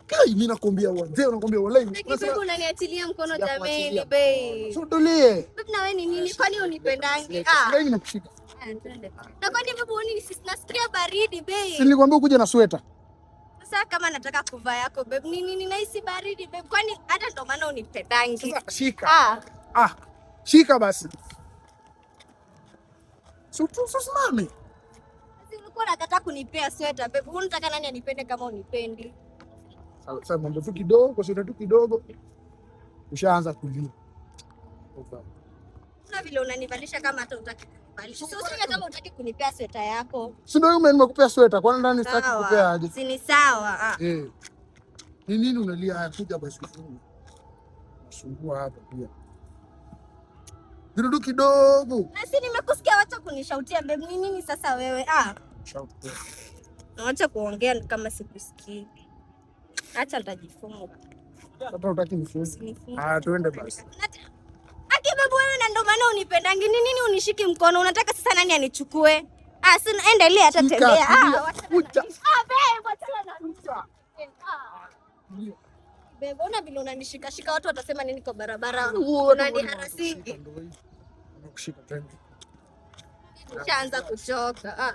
Kai mimi nakwambia wazee unakwambia wallahi. Unasema unaniachilia mkono jamani babe. Tutulie. Babe na wewe ni nini? Kwani unipendangi? Mimi nakushika. Na kwani babe uoni nasikia baridi babe? Si nilikwambia ukuje na sweta. Sasa kama nataka kuvaa yako babe, nini nahisi baridi babe. Kwani hata ndo maana unipendangi. Sasa shika. Shika basi. Usimame. Ulikuwa unataka kunipea sweta babe. Unataka nani anipende kama unipendi? Sasa mambo tu kidogo, sweta tu kidogo. Ushaanza kulia. Kuna vile unanivalisha kama hata utaki kunivalisha. Sio sio kama utaki kunipea sweta yako. Si ndio mimi nimekupea sweta, kwani ndani sitaki kukupea aje? Si ni sawa. Ni nini unalia? Haya kuja basi ufungue. Usumbua hapa pia. Kidogo kidogo. Na si nimekusikia wacha kunishautia babe. Ni nini sasa wewe? Shautia. Acha kuongea kama sikusikii. Acha nitajifunga. Hata utaki nifunge. Tuende basi. Aki babu wewe na ndo maana unipendangi. Ni nini unishiki mkono? Unataka sasa nani anichukue? Sina endelea hata tembea. Kucha. Babe, wacha na nusa. Babe, ona vile unanishika shika watu watasema nini kwa barabara? Unaniharasiki. Nakushika tena. Nishaanza kuchoka.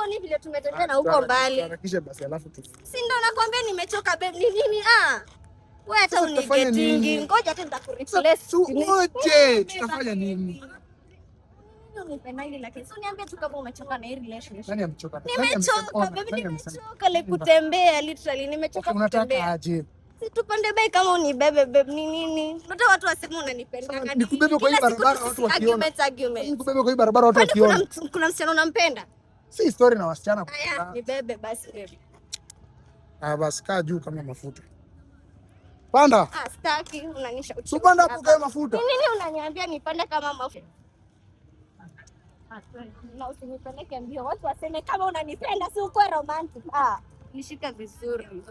Ni vile tumetembea na huko mbali. Harakisha basi alafu tu. Si ndo nakwambia nimechoka babe. Ni nini? Wewe hata unigetingi. Ngoja tu nitakureplace. Wote tutafanya nini? Unipendangi lakini sio niambie tu kama umechoka na hii relationship. Nani amechoka? Nimechoka babe, nimechoka ile kutembea literally nimechoka kutembea. Unataka aje? Si tupande bei kama unibebe babe ni nini? Ndio watu waseme unanipenda. Nikubebe kwa hii barabara watu wakiona. Argument. Nikubebe kwa hii barabara watu wakiona. Kuna msichana unampenda? Si story na wasichana. Ni bebe basi babe. Basi kaa juu kama mafuta. Panda. Sitaki unanisha. Supanda hapo kama mafuta. Nini unaniambia nipande kama mafuta? Na usinipeleke mbio. Watu waseme kama unanipenda si uko romantic. Nishika vizuri.